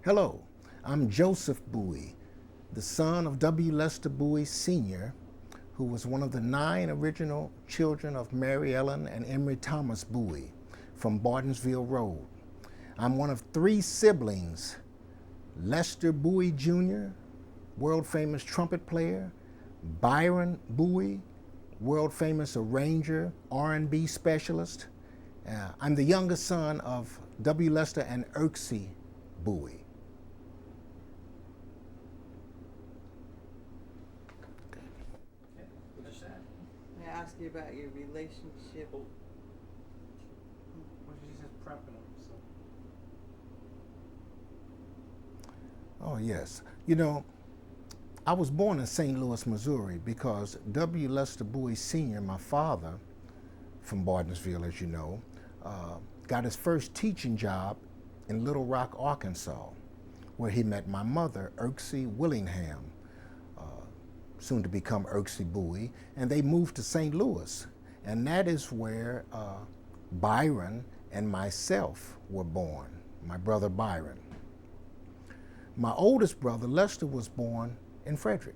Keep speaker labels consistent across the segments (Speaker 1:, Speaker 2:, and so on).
Speaker 1: Hello, I'm Joseph Bowie, the son of W. Lester Bowie Sr., who was one of the 9 original children of Mary Ellen and Emory Thomas Bowie from Bartonsville Road. I'm one of 3 siblings, Lester Bowie Jr., world-famous trumpet player, Byron Bowie, world-famous arranger, R&B specialist. I'm the youngest son of W. Lester and Earxie Bowie.
Speaker 2: May I ask you about your relationship?
Speaker 3: Well, she's just prepping them, so.
Speaker 1: Oh, yes. You know, I was born in St. Louis, Missouri because W. Lester Bowie Sr., my father, from Bartonsville, as you know, got his first teaching job in Little Rock, Arkansas, where he met my mother, Earxie Willingham, soon to become Earxie Bowie, and they moved to St. Louis. And that is where Byron and myself were born, my brother Byron. My oldest brother, Lester, was born in Frederick.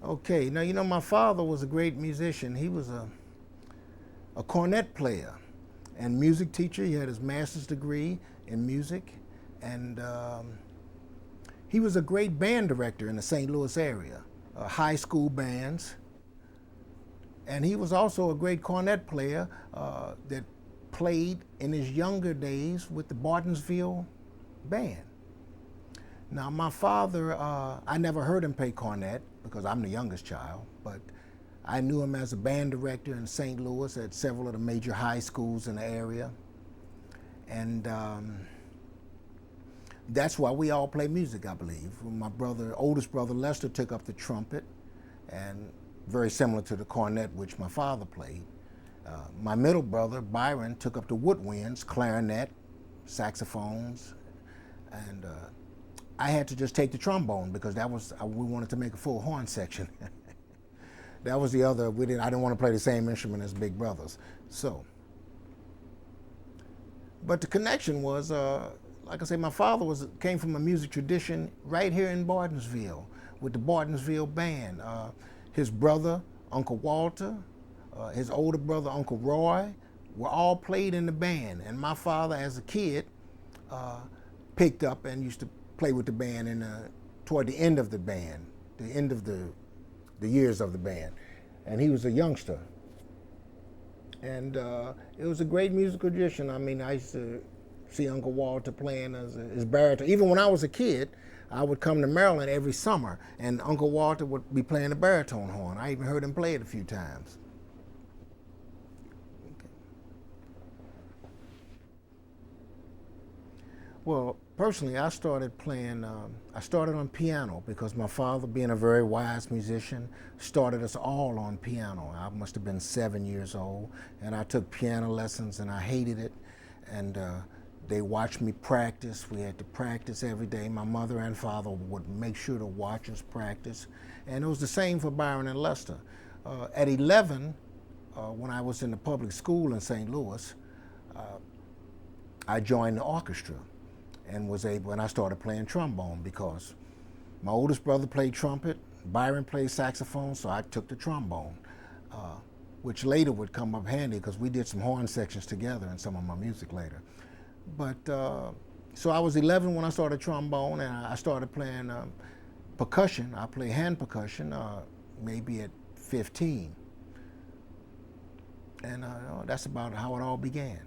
Speaker 1: Okay, now you know my father was a great musician. He was a cornet player and music teacher. He had his master's degree in music, and he was a great band director in the St. Louis area, high school bands. And he was also a great cornet player that played in his younger days with the Bartonsville Band. Now, my father, I never heard him play cornet because I'm the youngest child, but I knew him as a band director in St. Louis at several of the major high schools in the area. And that's why we all play music, I believe. My brother, oldest brother Lester, took up the trumpet, and very similar to the cornet, which my father played. My middle brother, Byron, took up the woodwinds, clarinet, saxophones, and I had to just take the trombone because that was, we wanted to make a full horn section. That was the other, I didn't want to play the same instrument as big brothers. So, but the connection was, like I say, my father came from a music tradition right here in Bartonsville with the Bartonsville Band. His brother, Uncle Walter, his older brother, Uncle Roy, were all played in the band. And my father, as a kid, picked up and used to play with the band toward the end of the band, the end of the years of the band. And he was a youngster. And it was a great musical tradition. I mean, I used to see Uncle Walter playing as baritone. Even when I was a kid, I would come to Maryland every summer, and Uncle Walter would be playing the baritone horn. I even heard him play it a few times. Okay. Well, personally, I started playing, I started on piano because my father, being a very wise musician, started us all on piano. I must have been 7 years old, and I took piano lessons, and I hated it. And they watched me practice. We had to practice every day. My mother and father would make sure to watch us practice. And it was the same for Byron and Lester. At 11, when I was in the public school in St. Louis, I joined the orchestra and I started playing trombone because my oldest brother played trumpet, Byron played saxophone, so I took the trombone, which later would come up handy because we did some horn sections together in some of my music later. But, so I was 11 when I started trombone, and I started playing percussion. I play hand percussion maybe at 15. And that's about how it all began.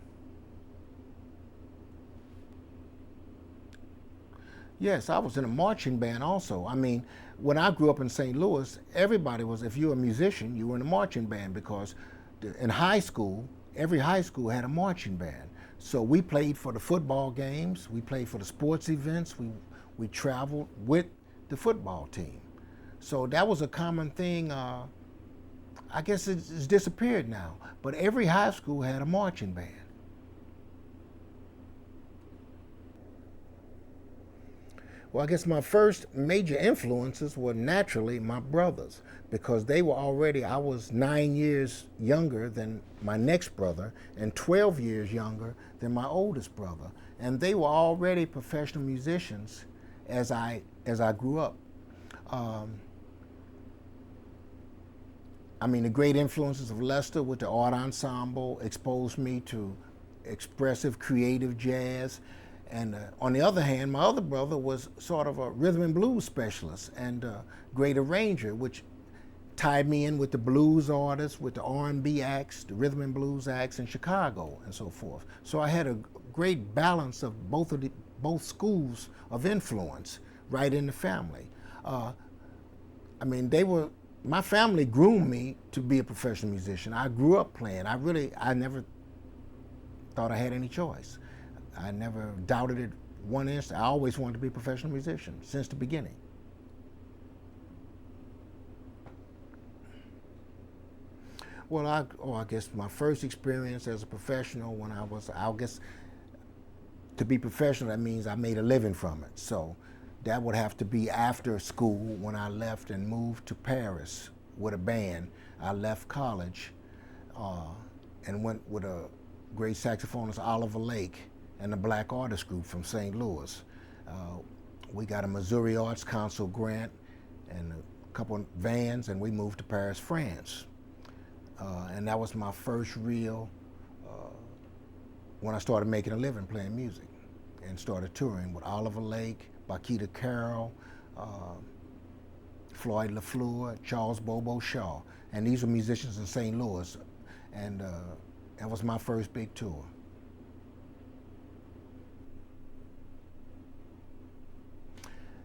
Speaker 1: Yes, I was in a marching band also. I mean, when I grew up in St. Louis, everybody was, if you were a musician, you were in a marching band because in high school, every high school had a marching band. So we played for the football games, we played for the sports events, we traveled with the football team. So that was a common thing. I guess it's disappeared now, but every high school had a marching band. Well, I guess my first major influences were naturally my brothers because they were already, I was 9 years younger than my next brother and 12 years younger than my oldest brother. And they were already professional musicians as I grew up. I mean, the great influences of Lester with the art ensemble exposed me to expressive, creative jazz. And on the other hand, my other brother was sort of a rhythm and blues specialist and a great arranger, which tied me in with the blues artists, with the R&B acts, the rhythm and blues acts in Chicago, and so forth. So I had a great balance of both schools of influence right in the family. I mean, my family groomed me to be a professional musician. I grew up playing. I never thought I had any choice. I never doubted it one instant. I always wanted to be a professional musician since the beginning. Well, I guess my first experience as a professional I guess to be professional, that means I made a living from it. So that would have to be after school when I left and moved to Paris with a band. I left college and went with a great saxophonist, Oliver Lake, and the Black Artist Group from St. Louis. We got a Missouri Arts Council grant and a couple of vans, and we moved to Paris, France. And that was my first real, when I started making a living playing music and started touring with Oliver Lake, Bakita Carroll, Floyd LaFleur, Charles Bobo Shaw. And these were musicians in St. Louis. And that was my first big tour.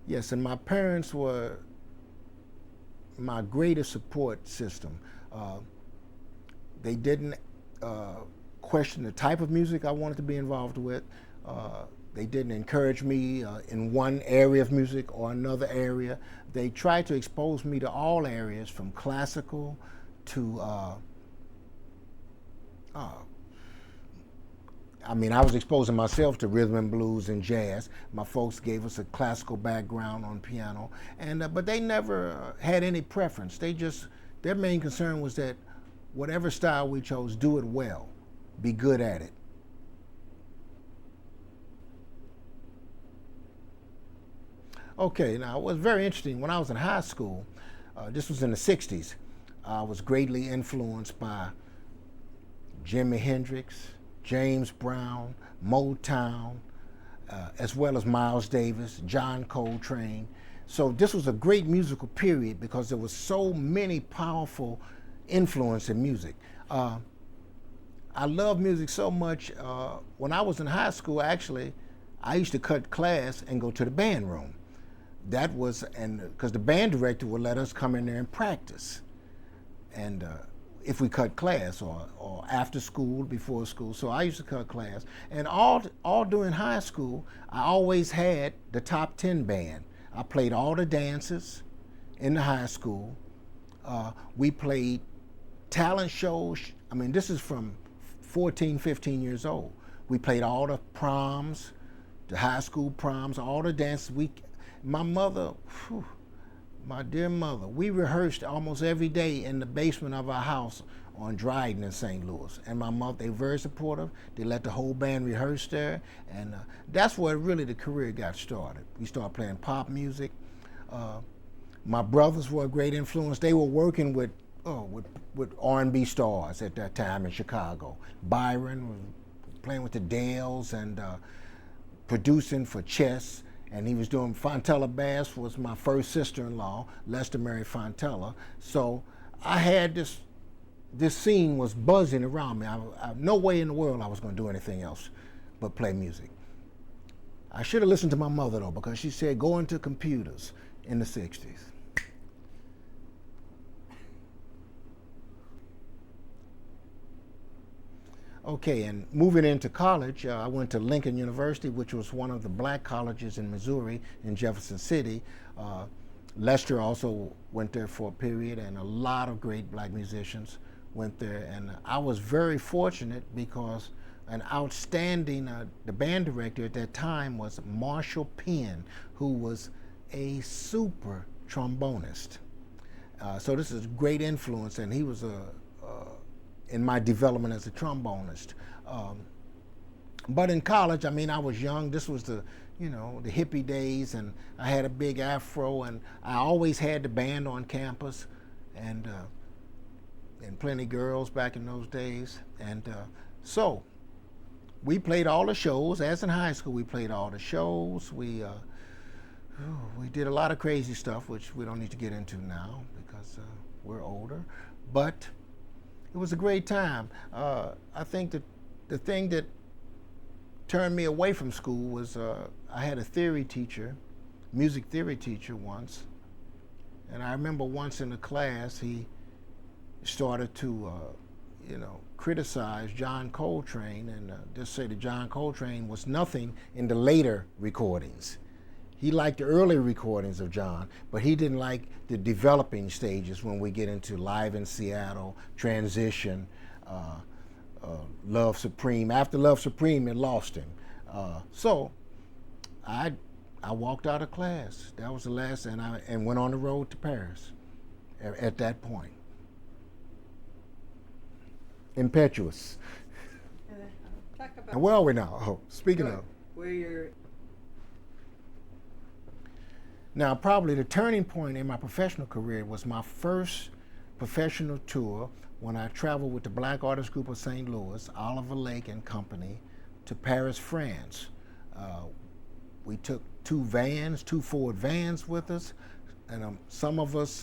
Speaker 1: Yes, and my parents were my greatest support system. They didn't question the type of music I wanted to be involved with. They didn't encourage me in one area of music or another area. They tried to expose me to all areas, from classical to, I mean, I was exposing myself to rhythm and blues and jazz. My folks gave us a classical background on piano, and but they never had any preference. Their main concern was that whatever style we chose, do it well, be good at it. Okay, now it was very interesting. When I was in high school, this was in the 60s, I was greatly influenced by Jimi Hendrix, James Brown, Motown, as well as Miles Davis, John Coltrane. So this was a great musical period because there was so many powerful influence in music. I love music so much. When I was in high school, actually, I used to cut class and go to the band room. That was, and because the band director would let us come in there and practice. And if we cut class or after school, before school. So I used to cut class. And all during high school, I always had the top 10 band. I played all the dances in the high school. We played talent shows. I mean, this is from 14, 15 years old. We played all the proms, the high school proms, all the dances. My mother, my dear mother, we rehearsed almost every day in the basement of our house on Dryden in St. Louis. And my mother, they were very supportive. They let the whole band rehearse there. And that's where really the career got started. We started playing pop music. My brothers were a great influence. They were working with R&B stars at that time in Chicago. Byron was playing with the Dales and producing for Chess. And he was doing Fontella Bass was my first sister-in-law. Lester married Fontella. So I had this scene was buzzing around me. No way in the world I was going to do anything else but play music. I should have listened to my mother though, because she said go into computers in the 60s. Okay, and moving into college, I went to Lincoln University, which was one of the black colleges in Missouri, in Jefferson City. Lester also went there for a period, and a lot of great black musicians went there. And I was very fortunate because an outstanding, the band director at that time was Marshall Penn, who was a super trombonist. So this is a great influence, and he was in my development as a trombonist. But in college, I mean, I was young. This was the hippie days, and I had a big afro, and I always had the band on campus, and plenty of girls back in those days. And so we played all the shows. As in high school, we played all the shows. We did a lot of crazy stuff, which we don't need to get into now because we're older. But it was a great time. I think that the thing that turned me away from school was I had a theory teacher, music theory teacher once, and I remember once in the class he started to criticize John Coltrane and just say that John Coltrane was nothing in the later recordings. He liked the early recordings of John, but he didn't like the developing stages when we get into Live in Seattle, Transition, Love Supreme. After Love Supreme, it lost him. So I walked out of class. That was the last, and went on the road to Paris at that point. Impetuous.
Speaker 2: Talk about
Speaker 1: And where are we now? Oh, speaking of.
Speaker 2: where you're.
Speaker 1: Now, probably the turning point in my professional career was my first professional tour when I traveled with the Black Artist Group of St. Louis, Oliver Lake and Company, to Paris, France. We took two Ford vans with us, and some of us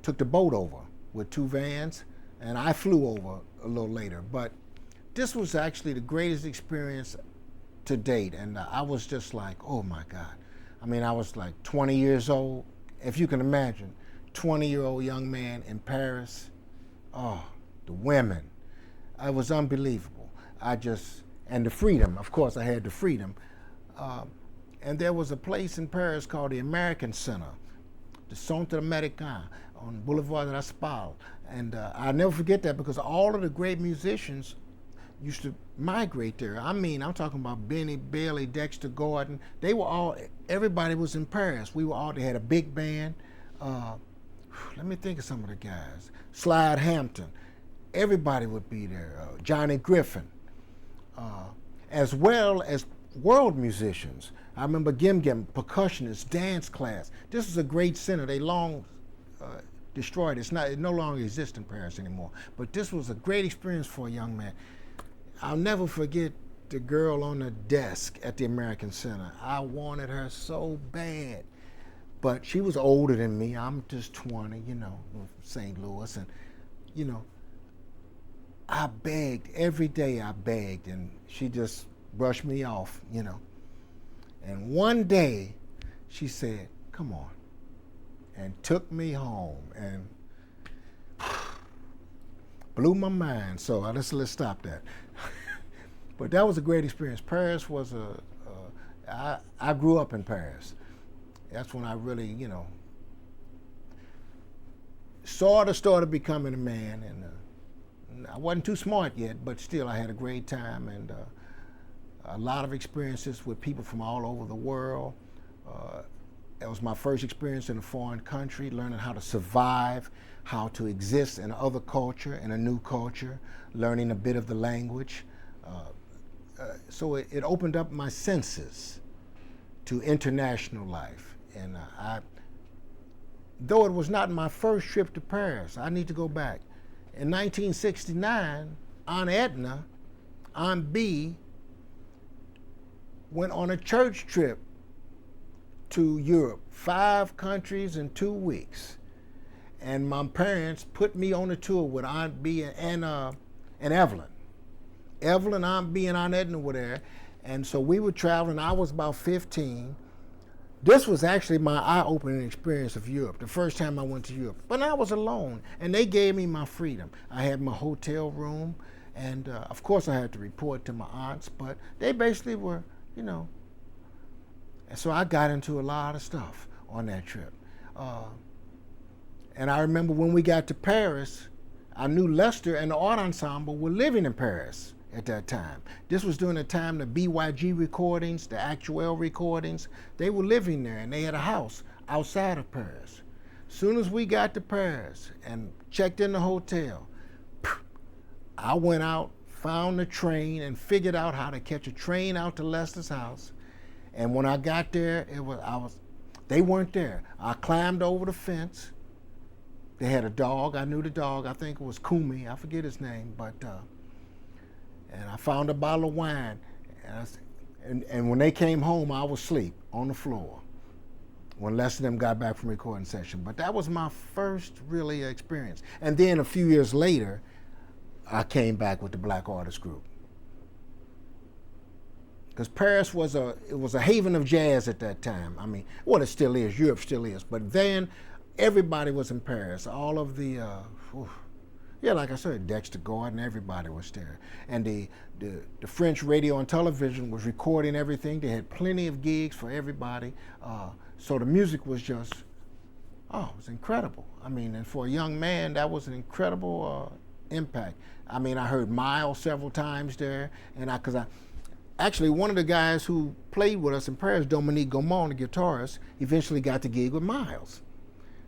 Speaker 1: took the boat over with two vans, and I flew over a little later. But this was actually the greatest experience to date, and I was just like, oh my God. I mean, I was like 20 years old, if you can imagine, 20-year-old young man in Paris. Oh, the women. It was unbelievable. And the freedom, of course I had the freedom. And there was a place in Paris called the American Center, the Centre Américain on Boulevard Raspail. And I'll never forget that because all of the great musicians used to migrate there. I mean, I'm talking about Benny Bailey, Dexter Gordon. Everybody was in Paris. They had a big band. Let me think of some of the guys. Slide Hampton. Everybody would be there. Johnny Griffin. As well as world musicians. I remember Gim Gim, percussionist, dance class. This is a great center. They long destroyed it. It no longer exists in Paris anymore. But this was a great experience for a young man. I'll never forget the girl on the desk at the American Center. I wanted her so bad. But she was older than me. I'm just 20, St. Louis. And, I begged. Every day I begged. And she just brushed me off, And one day she said, come on. And took me home. And blew my mind. So let's stop that. But that was a great experience. Paris was I grew up in Paris. That's when I really, sort of started becoming a man. And I wasn't too smart yet, but still I had a great time and a lot of experiences with people from all over the world. It was my first experience in a foreign country, learning how to survive, how to exist in other culture, in a new culture, learning a bit of the language. So it opened up my senses to international life. And though it was not my first trip to Paris, I need to go back. In 1969, Aunt Edna, Aunt B, went on a church trip to Europe, 5 countries in 2 weeks. And my parents put me on a tour with Aunt B and Evelyn. Evelyn, Aunt B, and Aunt Edna were there. And so we were traveling. I was about 15. This was actually my eye-opening experience of Europe, the first time I went to Europe. But I was alone, and they gave me my freedom. I had my hotel room, and of course I had to report to my aunts, but they basically were, And so I got into a lot of stuff on that trip. And I remember when we got to Paris, I knew Lester and the art ensemble were living in Paris at that time. This was during the time the BYG recordings, the Actuel recordings, they were living there and they had a house outside of Paris. Soon as we got to Paris and checked in the hotel, I went out, found the train, and figured out how to catch a train out to Lester's house. And when I got there, they weren't there. I climbed over the fence. They had a dog. I knew the dog. I think it was Kumi. I forget his name, but and I found a bottle of wine. And when they came home, I was asleep on the floor when Lester and them got back from recording session. But that was my first really experience. And then a few years later, I came back with the Black Artist Group. Because Paris was a haven of jazz at that time. I mean, well, it still is. Europe still is. But then everybody was in Paris. All of the, like I said, Dexter Gordon, everybody was there. And the French radio and television was recording everything. They had plenty of gigs for everybody. So the music was just, it was incredible. I mean, and for a young man, that was an incredible impact. I mean, I heard Miles several times there, and actually, one of the guys who played with us in Paris, Dominique Gaumont, the guitarist, eventually got the gig with Miles.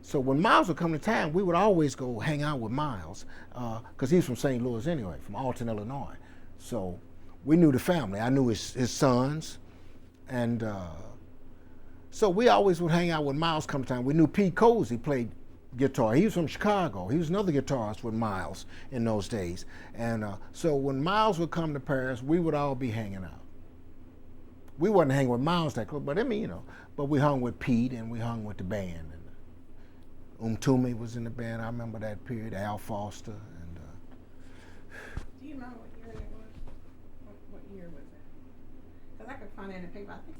Speaker 1: So when Miles would come to town, we would always go hang out with Miles, because he's from St. Louis anyway, from Alton, Illinois. So we knew the family. I knew his sons, and so we always would hang out with Miles come to town. We knew Pete Cozy played guitar. He was from Chicago. He was another guitarist with Miles in those days. And so when Miles would come to Paris, we would all be hanging out. We wasn't hanging with Miles that close, but I mean, but we hung with Pete and we hung with the band. And Toomey was in the band. I remember that period. Al Foster. And
Speaker 3: do you remember what year it was? What year was that? Because I could find it in the paper. I think.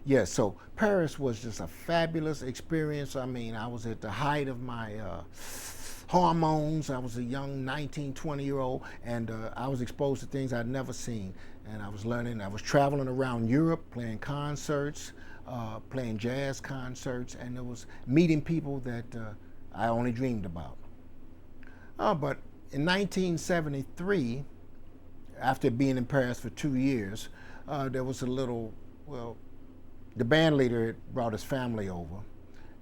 Speaker 1: Yes, so Paris was just a fabulous experience. I mean, I was at the height of my hormones. I was a young 19, 20-year-old, and I was exposed to things I'd never seen. And I was learning. I was traveling around Europe, playing concerts, playing jazz concerts, and it was meeting people that I only dreamed about. But in 1973, after being in Paris for 2 years, there was a little, the band leader had brought his family over.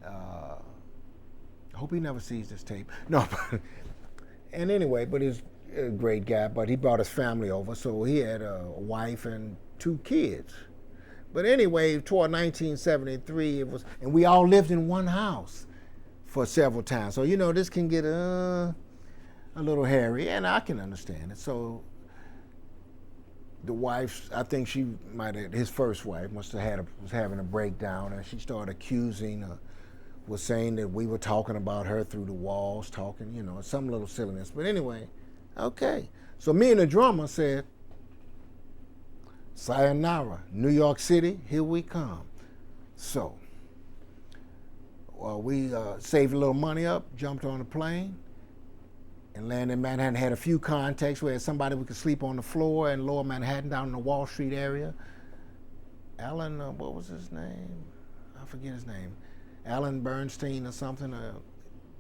Speaker 1: I hope he never sees this tape. No, and anyway, but he's a great guy, but he brought his family over, so he had a wife and 2 kids. But anyway, toward 1973, and we all lived in one house for several times. So, this can get a little hairy, and I can understand it. So the wife, I think his first wife was having a breakdown, and she started was saying that we were talking about her through the walls, some little silliness. But anyway, okay. So me and the drummer said, sayonara, New York City, here we come. So we saved a little money up, jumped on a plane, and landed in Manhattan. Had a few contacts. We had somebody we could sleep on the floor in Lower Manhattan down in the Wall Street area. Alan, what was his name? I forget his name. Alan Bernstein or something, a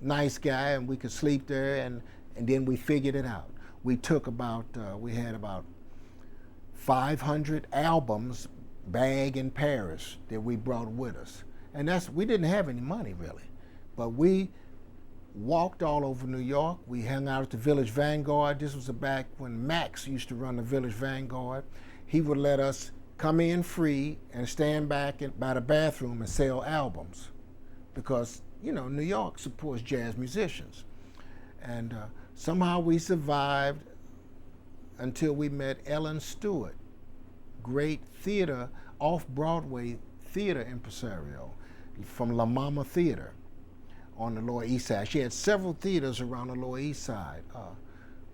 Speaker 1: nice guy, and we could sleep there, and then we figured it out. We had about 500 albums bagged in Paris that we brought with us. And we didn't have any money really, but we walked all over New York. We hung out at the Village Vanguard. This was back when Max used to run the Village Vanguard. He would let us come in free and stand back by the bathroom and sell albums because, New York supports jazz musicians. And somehow we survived until we met Ellen Stewart, great theater, off-Broadway theater impresario from La Mama Theater on the Lower East Side. She had several theaters around the Lower East Side.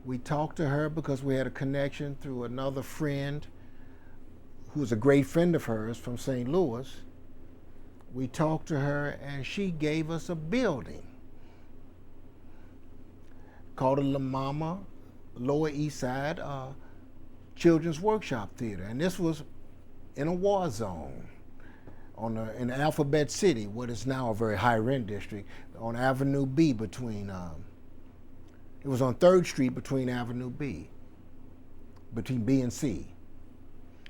Speaker 1: We talked to her because we had a connection through another friend who was a great friend of hers from St. Louis. We talked to her and she gave us a building called the La Mama Lower East Side Children's Workshop Theater. And this was in a war zone in Alphabet City, what is now a very high rent district, on Avenue B between It was on 3rd Street between Avenue B, between B and C.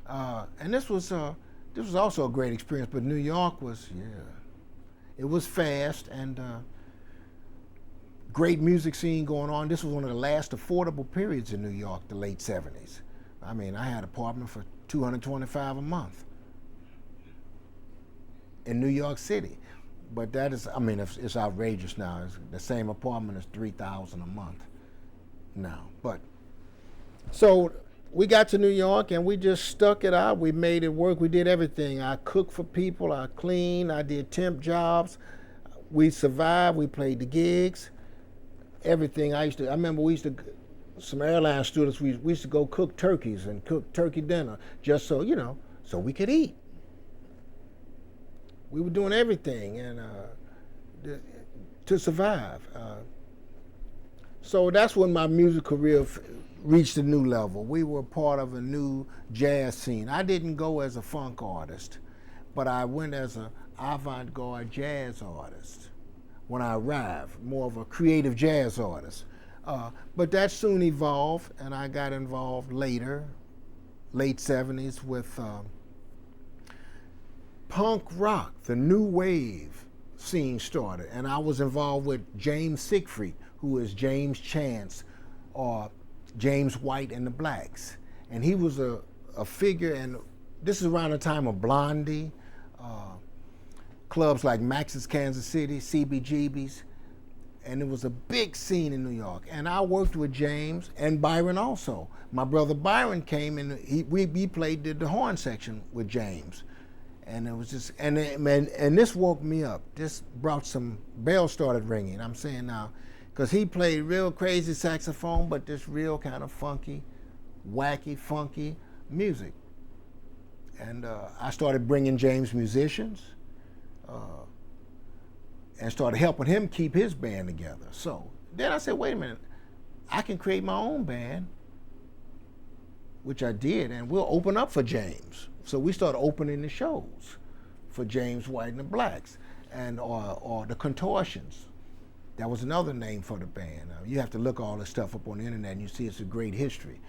Speaker 1: And this was also a great experience, but New York was, it was fast and great music scene going on. This was one of the last affordable periods in New York, the late 70s. I mean, I had an apartment for $225 a month in New York City. But that is, I mean, it's outrageous now. The same apartment is $3,000 a month now. But so we got to New York and we just stuck it out. We made it work. We did everything. I cooked for people. I cleaned. I did temp jobs. We survived. We played the gigs. Everything. I remember some airline students, we used to go cook turkeys and cook turkey dinner just so, so we could eat. We were doing everything and to survive. So that's when my music career reached a new level. We were part of a new jazz scene. I didn't go as a funk artist, but I went as an avant-garde jazz artist when I arrived, more of a creative jazz artist. But that soon evolved, and I got involved later, late 70s, with punk rock. The new wave scene started, and I was involved with James Siegfried, who is James Chance, or James White and the Blacks. And he was a figure, and this is around the time of Blondie, clubs like Max's Kansas City, CBGB's, and it was a big scene in New York. And I worked with James and Byron also. My brother Byron came and we played the horn section with James. And it was just, and this woke me up. This brought some bells started ringing. I'm saying now, because he played real crazy saxophone, but this real kind of funky, wacky, funky music. And I started bringing James musicians and started helping him keep his band together. So then I said, wait a minute, I can create my own band, which I did, and we'll open up for James. So we started opening the shows for James White and the Blacks, and or the Contortions. That was another name for the band. You have to look all this stuff up on the internet, and you see it's a great history.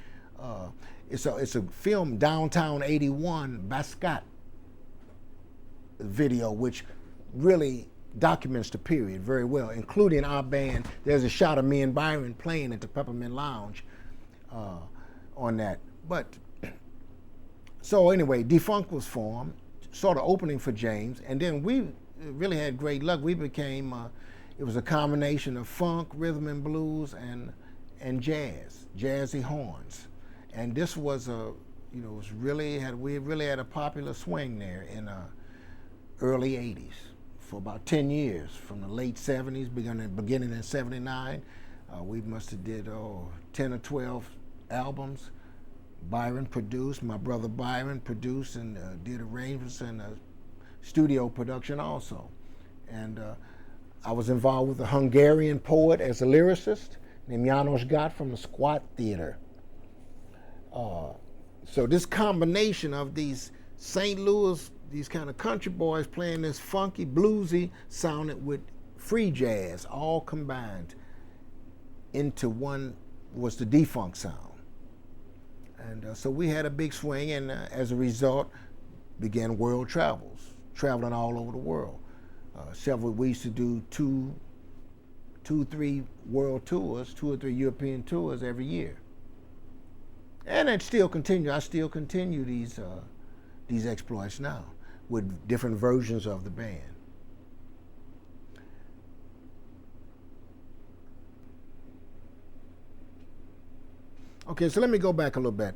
Speaker 1: It's a film, Downtown '81 Basquiat video, which really documents the period very well, including our band. There's a shot of me and Byron playing at the Peppermint Lounge on that. But so anyway, Defunct was formed, sort of opening for James, and then we really had great luck. We became, it was a combination of funk, rhythm and blues, and jazz, jazzy horns. And this was we really had a popular swing there in early 80s for about 10 years, from the late 70s, beginning in 79. We must have did 10 or 12 albums. Byron produced, my brother Byron produced and did arrangements and studio production also. And I was involved with a Hungarian poet as a lyricist named János Gott from the Squat Theater. So this combination of these St. Louis, these kind of country boys playing this funky, bluesy sounded with free jazz, all combined into one was the Defunct sound. And so we had a big swing, and as a result, began world travels, traveling all over the world. We used to do two, 3 world tours, 2 or 3 European tours every year. And it still continue. I still continue these exploits now with different versions of the band. Okay, so let me go back a little bit.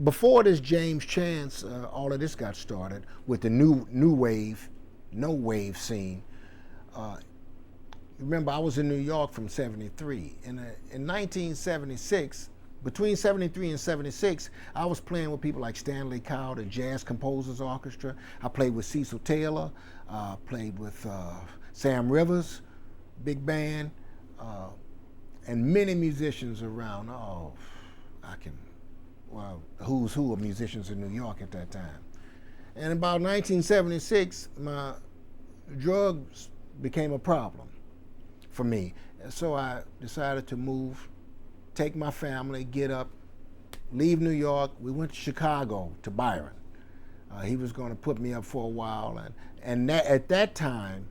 Speaker 1: Before this James Chance, all of this got started with the new wave, no wave scene. Remember, I was in New York from '73. In 1976, between '73 and '76, I was playing with people like Stanley Cowell, the Jazz Composers Orchestra. I played with Cecil Taylor, played with Sam Rivers, big band, and many musicians around. Who's who of musicians in New York at that time. And about 1976, my drugs became a problem for me. And so I decided to move take my family, get up, leave New York. We went to Chicago to Byron. He was going to put me up for a while, and at that time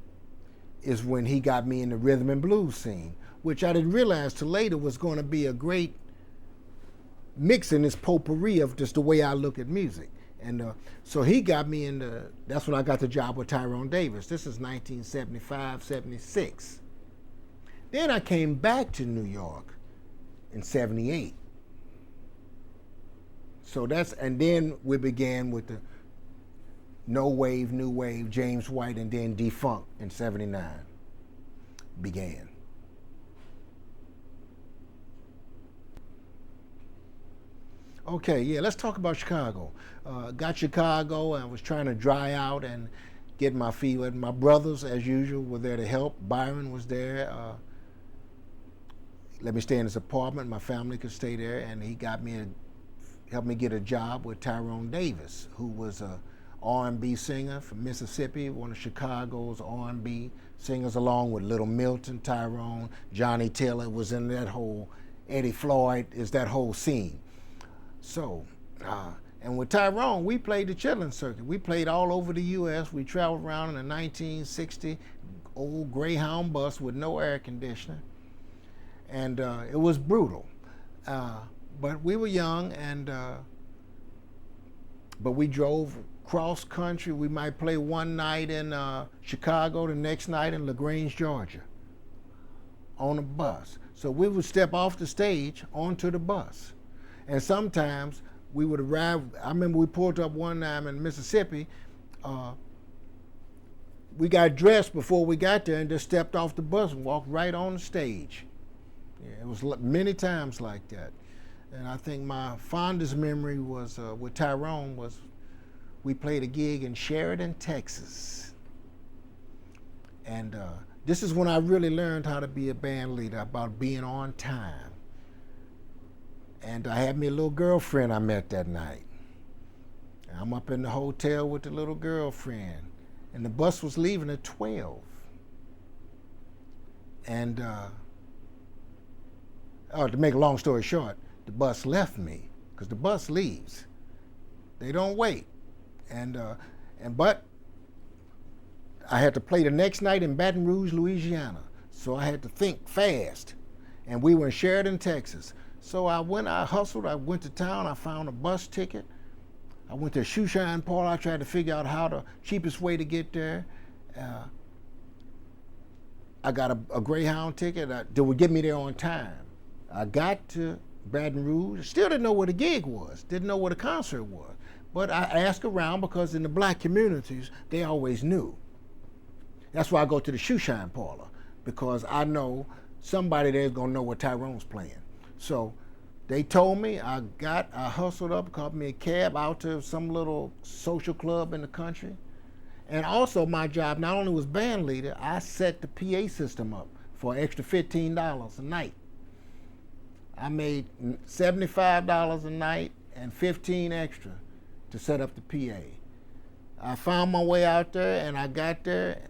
Speaker 1: is when he got me in the rhythm and blues scene, which I didn't realize till later was going to be a great mix in this potpourri of just the way I look at music. And so he got me into, that's when I got the job with Tyrone Davis. This is 1975, 76. Then I came back to New York in 78. So and then we began with the no wave, new wave, James White, and then Defunct in 79 began. Okay, yeah, let's talk about Chicago. Got Chicago, and I was trying to dry out and get my feet wet. My brothers, as usual, were there to help. Byron was there. Let me stay in his apartment. My family could stay there, and he helped me get a job with Tyrone Davis, who was a R&B singer from Mississippi, one of Chicago's R&B singers, along with Little Milton, Tyrone, Johnny Taylor was in that whole, Eddie Floyd is that whole scene. So, and with Tyrone, we played the children's circuit. We played all over the U.S. We traveled around in a 1960 old Greyhound bus with no air conditioner. And it was brutal. But we were young, and but we drove cross country. We might play one night in Chicago, the next night in LaGrange, Georgia, on a bus. So we would step off the stage onto the bus. And sometimes we would arrive. I remember we pulled up one time in Mississippi. We got dressed before we got there and just stepped off the bus and walked right on the stage. Yeah, it was many times like that. And I think my fondest memory was with Tyrone was we played a gig in Sheridan, Texas. And this is when I really learned how to be a band leader, about being on time. And I had me a little girlfriend I met that night. And I'm up in the hotel with the little girlfriend. And the bus was leaving at 12. And to make a long story short, the bus left me, because the bus leaves. They don't wait. But I had to play the next night in Baton Rouge, Louisiana. So I had to think fast. And we were in Sheridan, Texas. So I hustled, I went to town, I found a bus ticket. I went to a shoe shine parlor, I tried to figure out how the cheapest way to get there. I got a Greyhound ticket that would get me there on time. I got to Baton Rouge, still didn't know where the gig was, didn't know where the concert was. But I asked around, because in the black communities, they always knew. That's why I go to the shoe shine parlor, because I know somebody there's gonna know what Tyrone's playing. So they told me, I hustled up, caught me a cab out to some little social club in the country. And also my job not only was band leader, I set the PA system up for an extra $15 a night. I made $75 a night and $15 extra to set up the PA. I found my way out there, and I got there,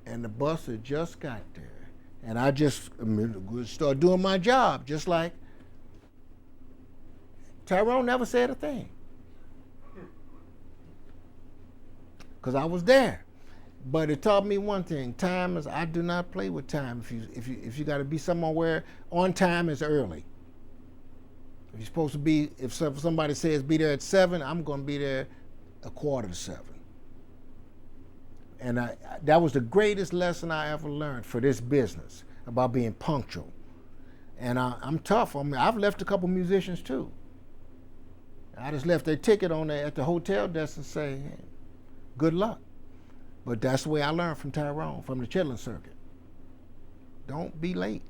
Speaker 1: and the bus had just got there. And I just started doing my job, just like Tyrone never said a thing, because I was there. But it taught me one thing: time is. I do not play with time. If you got to be somewhere on time, is early. If you're supposed to be, if somebody says be there at 7, I'm going to be there 6:45. And that was the greatest lesson I ever learned for this business, about being punctual. And I'm tough. I mean, I've left a couple musicians too. I just left their ticket at the hotel desk and say, hey, good luck. But that's the way I learned from Tyrone, from the children's circuit. Don't be late.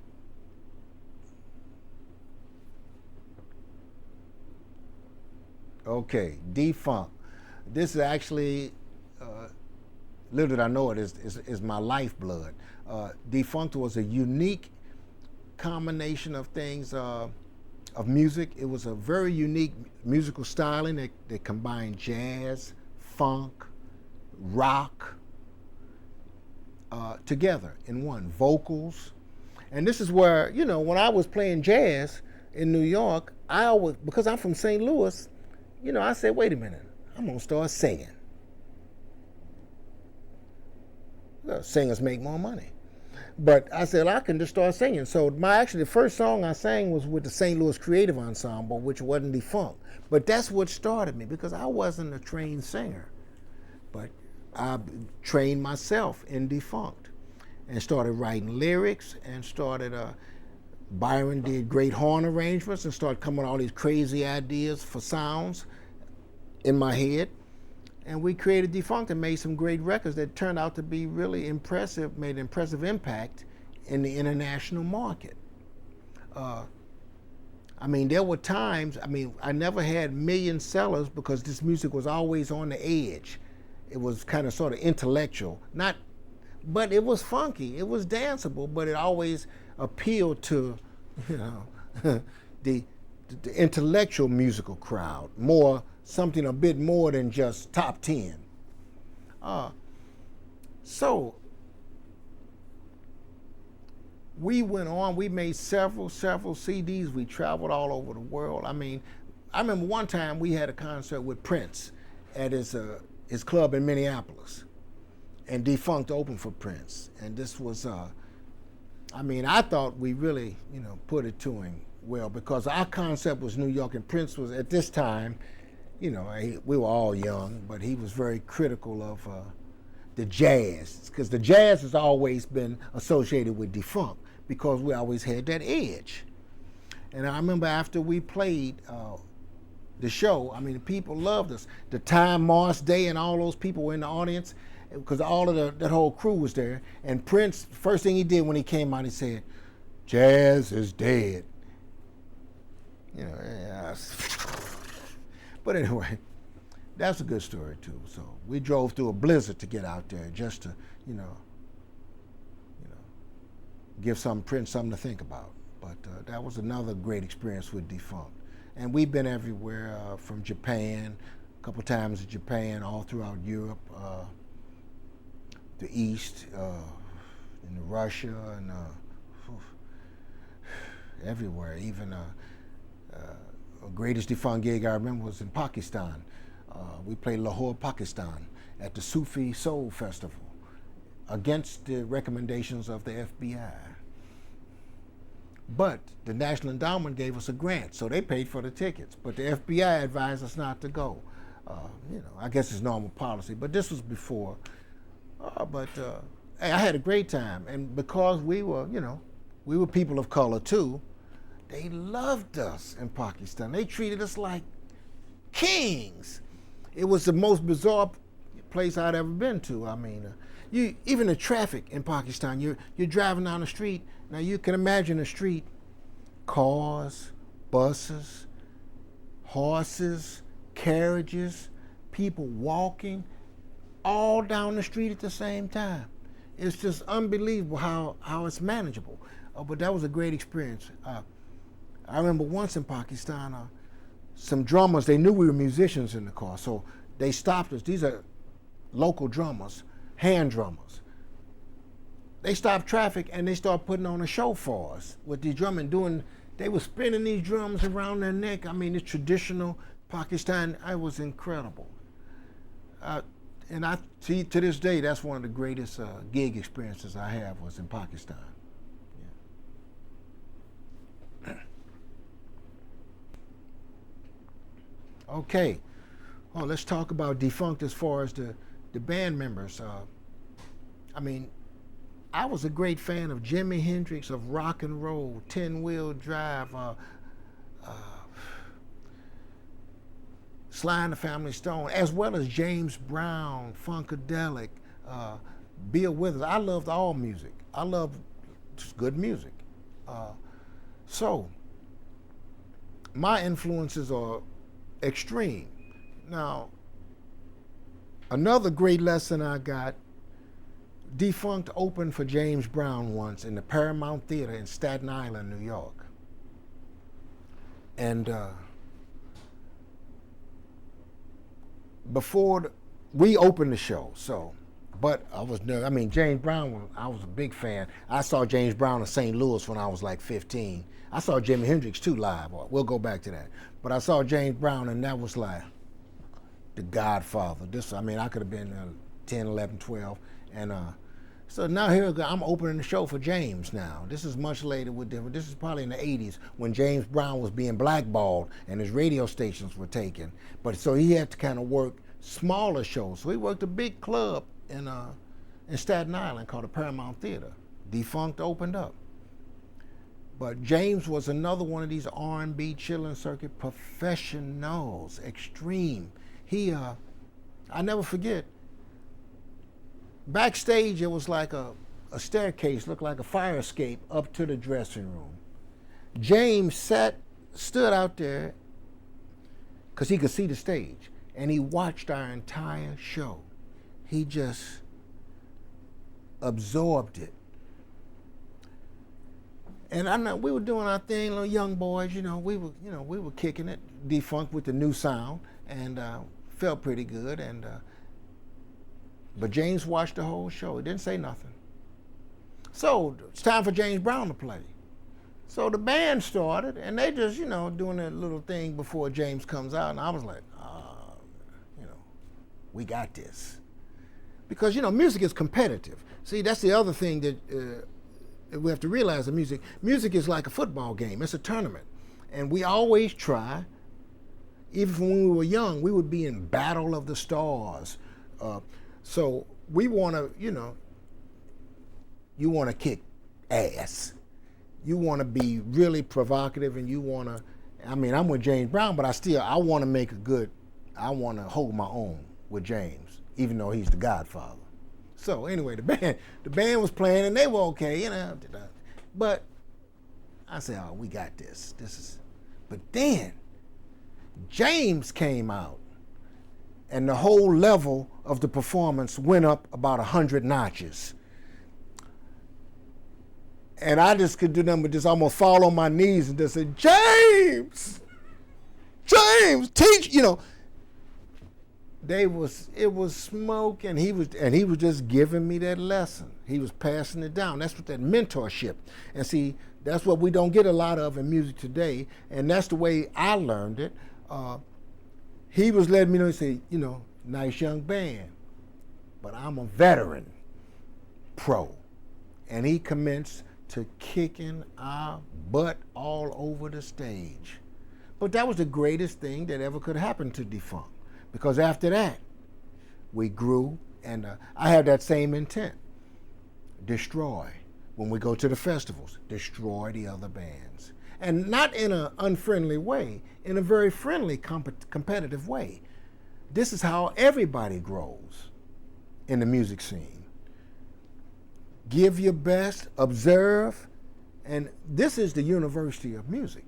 Speaker 1: Okay, Defunct. This is actually, little did I know it, is my lifeblood. Defunct was a unique combination of things, of music. It was a very unique musical styling that combined jazz, funk, rock together in one. Vocals. And this is where, you know, when I was playing jazz in New York, I always, because I'm from St. Louis, you know, I said, wait a minute, I'm going to start singing. Well, singers make more money. But I said, I can just start singing. So actually the first song I sang was with the St. Louis Creative Ensemble, which wasn't defunct. But that's what started me, because I wasn't a trained singer. But I trained myself in defunct and started writing lyrics and started, Byron did great horn arrangements and started coming with all these crazy ideas for sounds in my head. And we created Defunct and made some great records that turned out to be really impressive, made an impressive impact in the international market. I mean, there were times, I mean, I never had million sellers because this music was always on the edge. It was kind of sort of intellectual, but it was funky, it was danceable, but it always appealed to, you know, the intellectual musical crowd, something a bit more than just top 10. So we went on, we made several CDs, we traveled all over the world. I mean, I remember one time we had a concert with Prince at his club in Minneapolis, and Defunct opened for Prince. And this was, I mean, I thought we really, you know, put it to him well, because our concept was New York, and Prince was, at this time, you know, we were all young, but he was very critical of the jazz, because the jazz has always been associated with Defunct, because we always had that edge. And I remember after we played the show, I mean, the people loved us. The Time Morris Day and all those people were in the audience, because all of that whole crew was there. And Prince, first thing he did when he came out, he said, "Jazz is dead." You know, yeah. But anyway, that's a good story too. So we drove through a blizzard to get out there just to, you know, give Prince something to think about. But that was another great experience with Defunct. And we've been everywhere, from Japan, a couple times in Japan, all throughout Europe, the East, in Russia, and everywhere. Even the greatest Defunct gig I remember was in Pakistan. We played Lahore, Pakistan at the Sufi Soul Festival against the recommendations of the FBI. But the National Endowment gave us a grant, so they paid for the tickets. But the FBI advised us not to go. You know, I guess it's normal policy, but this was before. Hey, I had a great time, and because we were, you know, we were people of color too, they loved us in Pakistan. They treated us like kings. It was the most bizarre place I'd ever been to. I mean, even the traffic in Pakistan, you're driving down the street. Now you can imagine the street, cars, buses, horses, carriages, people walking, all down the street at the same time. It's just unbelievable how it's manageable. But that was a great experience. I remember once in Pakistan, some drummers, they knew we were musicians in the car, so they stopped us. These are local drummers, hand drummers. They stopped traffic and they started putting on a show for us with the drumming, they were spinning these drums around their neck. I mean, it's traditional Pakistan. It was incredible. And I see to this day, that's one of the greatest gig experiences I have was in Pakistan. Yeah. Okay, well, let's talk about Defunct as far as the band members. I mean, I was a great fan of Jimi Hendrix, of rock and roll, 10-wheel drive, Sly and the Family Stone, as well as James Brown, Funkadelic, Bill Withers. I loved all music. I love just good music. So my influences are extreme. Now, another great lesson I got, Defunct opened for James Brown once in the Paramount Theater in Staten Island, New York. And we opened the show, so But I was nervous. I mean, James Brown, I was a big fan. I saw James Brown in St. Louis when I was like 15. I saw Jimi Hendrix too live. We'll go back to that. But I saw James Brown, and that was like the Godfather. I mean, I could have been 10, 11, 12. And so now here I'm opening the show for James now. This is much later with different. This is probably in the 80s when James Brown was being blackballed and his radio stations were taken. But so he had to kind of work smaller shows. So he worked a big club in Staten Island called the Paramount Theater. Defunct opened up. But James was another one of these R&B chilling circuit professionals, extreme. I never forget, backstage it was like a staircase, looked like a fire escape up to the dressing room. James stood out there because he could see the stage, and he watched our entire show. He just absorbed it. And I know we were doing our thing, little young boys, we were kicking it, defunct with the new sound, and felt pretty good. And but James watched the whole show. He didn't say nothing. So it's time for James Brown to play. So the band started, and they just, doing their little thing before James comes out, and I was like, we got this. Because, music is competitive. See, that's the other thing that we have to realize in music. Music is like a football game. It's a tournament. And we always try, even when we were young, we would be in battle of the stars. So we want to, you want to kick ass. You want to be really provocative, and you want to, I'm with James Brown, but I want to make I want to hold my own with James, even though he's the Godfather. So anyway, the band was playing, and they were okay, But I said, oh, we got this. But then James came out, and the whole level of the performance went up about 100 notches. And I just could do nothing but just almost fall on my knees and just say, James, teach, it was smoke, and he was just giving me that lesson. He was passing it down. That's what that mentorship. And see, that's what we don't get a lot of in music today, and that's the way I learned it. He was letting me know, he said, nice young band, but I'm a veteran pro. And he commenced to kicking our butt all over the stage. But that was the greatest thing that ever could happen to Defunct. Because after that, we grew, and I have that same intent. Destroy. When we go to the festivals, destroy the other bands. And not in an unfriendly way, in a very friendly, competitive way. This is how everybody grows in the music scene. Give your best, observe, and this is the University of Music,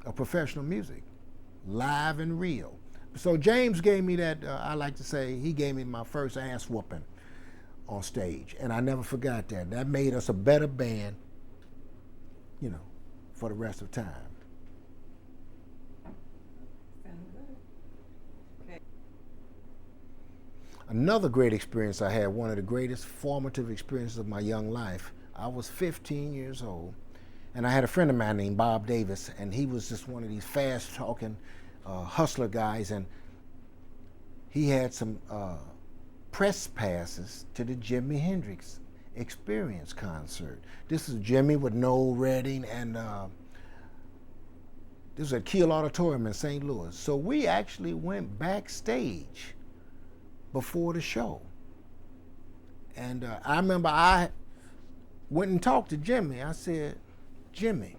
Speaker 1: of professional music, live and real. So James gave me that, I like to say, he gave me my first ass whooping on stage, and I never forgot that. That made us a better band, for the rest of time. Another great experience I had, one of the greatest formative experiences of my young life. I was 15 years old, and I had a friend of mine named Bob Davis, and he was just one of these fast-talking hustler guys, and he had some press passes to the Jimi Hendrix Experience concert. This is Jimi with Noel Redding, and this was at Kiel Auditorium in St. Louis. So we actually went backstage before the show. And I remember I went and talked to Jimi. I said, Jimi,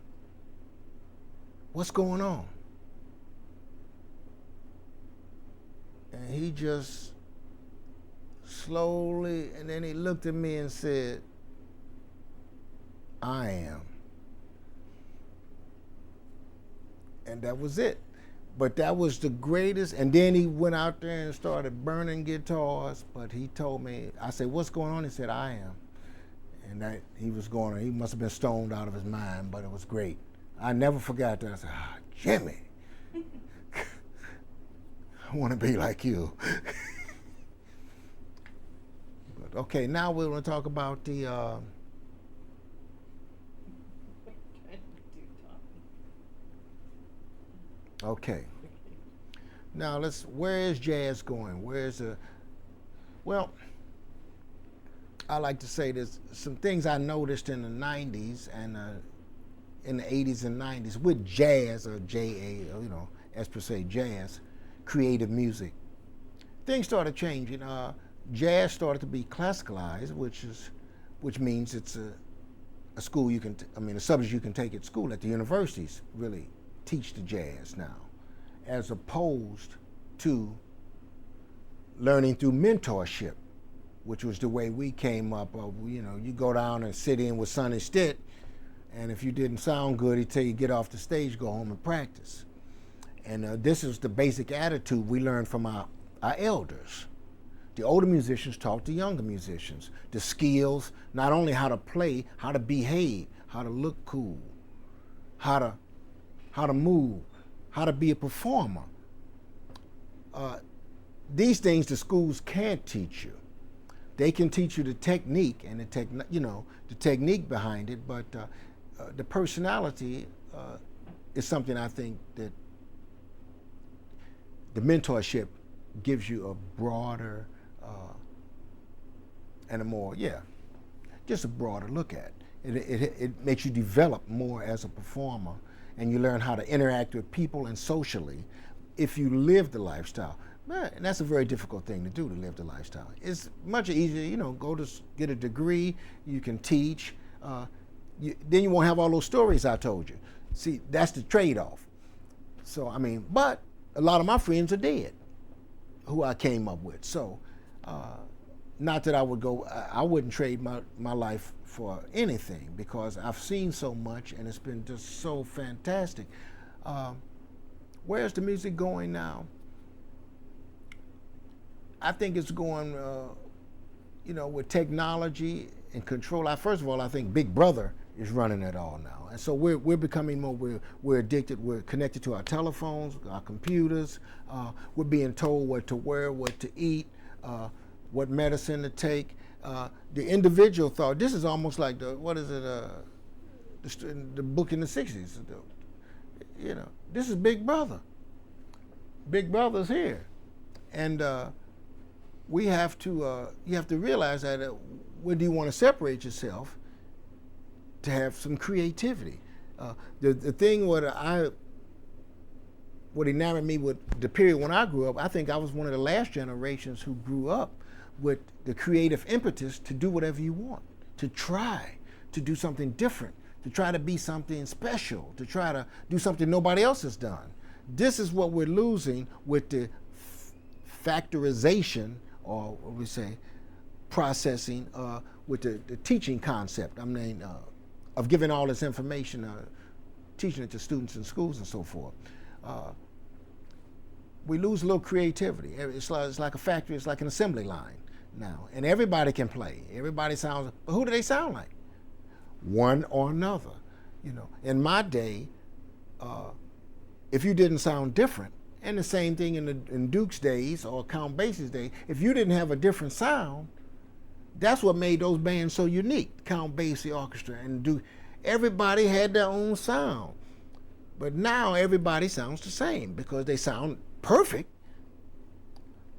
Speaker 1: what's going on? And he just slowly, and then he looked at me and said, I am. And that was it. But that was the greatest. And then he went out there and started burning guitars. But he told me, I said, what's going on? He said, I am. And that he must have been stoned out of his mind, but it was great. I never forgot that. I said, Jimi, I want to be like you. good. Okay, now we're going to talk about the. Okay. Now where is jazz going? Where's the, well, I like to say there's some things I noticed in the 90s and in the 80s and 90s with jazz, or J-A, as per se, jazz, creative music. Things started changing. Jazz started to be classicalized, which means it's a school you can, a subject you can take at school. At the universities really teach the jazz now, as opposed to learning through mentorship, which was the way we came up. You go down and sit in with Sonny Stitt, and if you didn't sound good, he'd tell you get off the stage, go home and practice. And this is the basic attitude we learned from our elders. The older musicians taught the younger musicians the skills, not only how to play, how to behave, how to look cool, how to move, how to be a performer. These things the schools can't teach you. They can teach you the technique and the technique behind it, but the personality is something I think that the mentorship gives you a broader and a more, just a broader look at. It makes you develop more as a performer, and you learn how to interact with people and socially if you live the lifestyle. Man, and that's a very difficult thing to do, to live the lifestyle. It's much easier, go to get a degree, you can teach, then you won't have all those stories I told you. See, that's the trade-off. So, but a lot of my friends are dead, who I came up with. So, not that I wouldn't trade my life for anything, because I've seen so much and it's been just so fantastic. Where's the music going now? I think it's going, with technology and control. First of all, I think Big Brother is running it all now. And so we're becoming more, we're addicted, we're connected to our telephones, our computers, we're being told what to wear, what to eat, what medicine to take. The individual thought, this is almost like the book in the 60s. This is Big Brother. Big Brother's here. And you have to realize that when do you want to separate yourself to have some creativity? The thing what enamored me with the period when I grew up, I think I was one of the last generations who grew up with the creative impetus to do whatever you want, to try to do something different, to try to be something special, to try to do something nobody else has done. This is what we're losing with the factorization, or what we say, processing, with the teaching concept. Of giving all this information, teaching it to students in schools and so forth. We lose a little creativity. It's like a factory, it's like an assembly line now. And everybody can play. Everybody sounds, but who do they sound like? One or another. In my day, if you didn't sound different, and the same thing in Duke's days or Count Basie's day, if you didn't have a different sound, that's what made those bands so unique. Count Basie Orchestra and Duke, everybody had their own sound. But now everybody sounds the same because they sound perfect,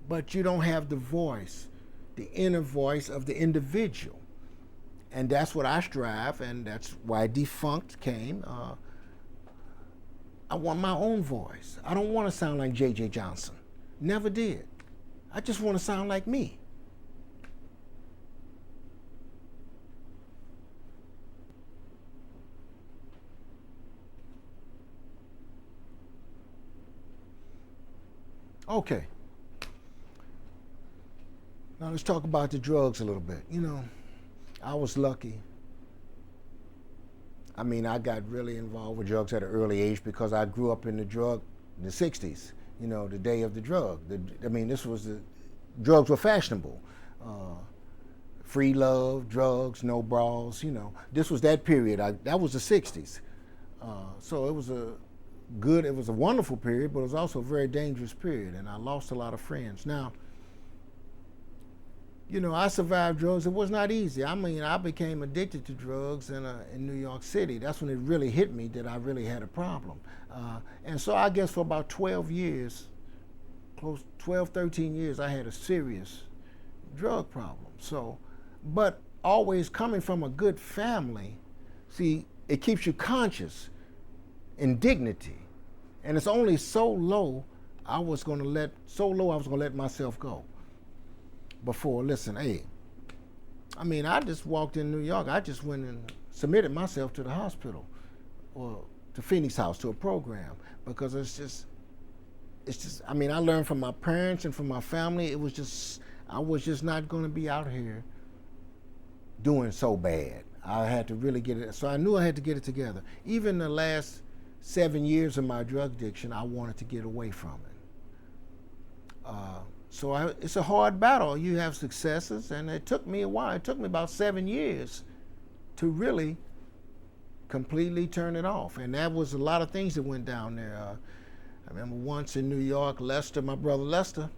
Speaker 1: but you don't have the voice, the inner voice of the individual. And that's what I strive, and that's why Defunct came. I want my own voice. I don't want to sound like J.J. Johnson. Never did. I just want to sound like me. Okay. Now let's talk about the drugs a little bit. I was lucky. I got really involved with drugs at an early age because I grew up in the 60s, the day of the drug. Drugs were fashionable. Free love, drugs, no bras, This was that period. That was the 60s. So it was a wonderful period, but it was also a very dangerous period, and I lost a lot of friends. Now, You know, I survived drugs. It was not easy. I mean, I became addicted to drugs in New York City. That's when it really hit me that I really had a problem. And so I guess for about 12 years, 13 years, I had a serious drug problem. So, but always coming from a good family, see, it keeps you conscious in dignity. And it's only so low I was gonna let myself go. Before, listen, hey, I mean, I just walked in New York. I just went and submitted myself to the hospital or to Phoenix House to a program because it's just, I mean, I learned from my parents and from my family. I was just not going to be out here doing so bad. I had to really get it. So I knew I had to get it together. Even the last 7 years of my drug addiction, I wanted to get away from it. So it's a hard battle. You have successes, and it took me a while. It took me about 7 years to really completely turn it off. And that was a lot of things that went down there. I remember once in New York, Lester, my brother Lester,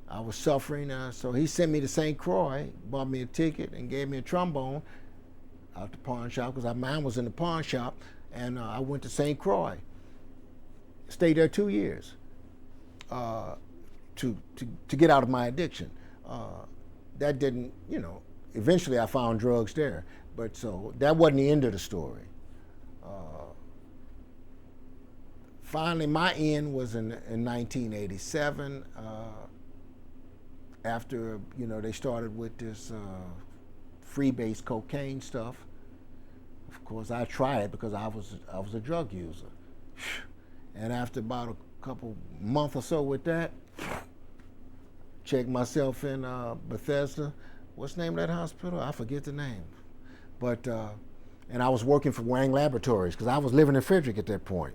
Speaker 1: I was suffering, so he sent me to St. Croix, bought me a ticket, and gave me a trombone out the pawn shop, because mine was in the pawn shop, and I went to St. Croix. Stayed there 2 years. To get out of my addiction. That didn't, you know, eventually I found drugs there, but so that wasn't the end of the story. Finally, my end was in 1987, after, you know, they started with this free-base cocaine stuff. Of course, I tried it because I was a drug user. And after about a couple month or so with that, checked myself in Bethesda. What's the name of that hospital? I forget the name. But, and I was working for Wang Laboratories because I was living in Frederick at that point.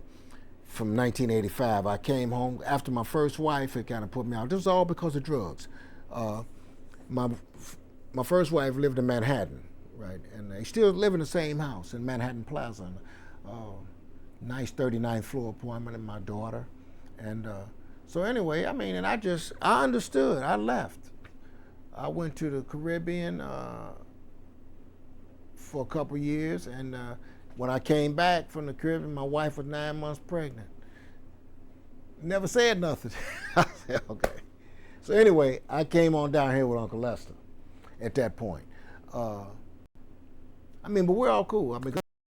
Speaker 1: From 1985, I came home after my first wife. It kind of put me out. This was all because of drugs. My first wife lived in Manhattan, right? And they still live in the same house in Manhattan Plaza. Nice 39th floor apartment, and my daughter. And so anyway, I mean, and I understood. I left. I went to the Caribbean for a couple years, and when I came back from the Caribbean, my wife was 9 months pregnant. Never said nothing. I said, okay. So anyway, I came on down here with Uncle Lester at that point. I mean, but we're all cool. I mean,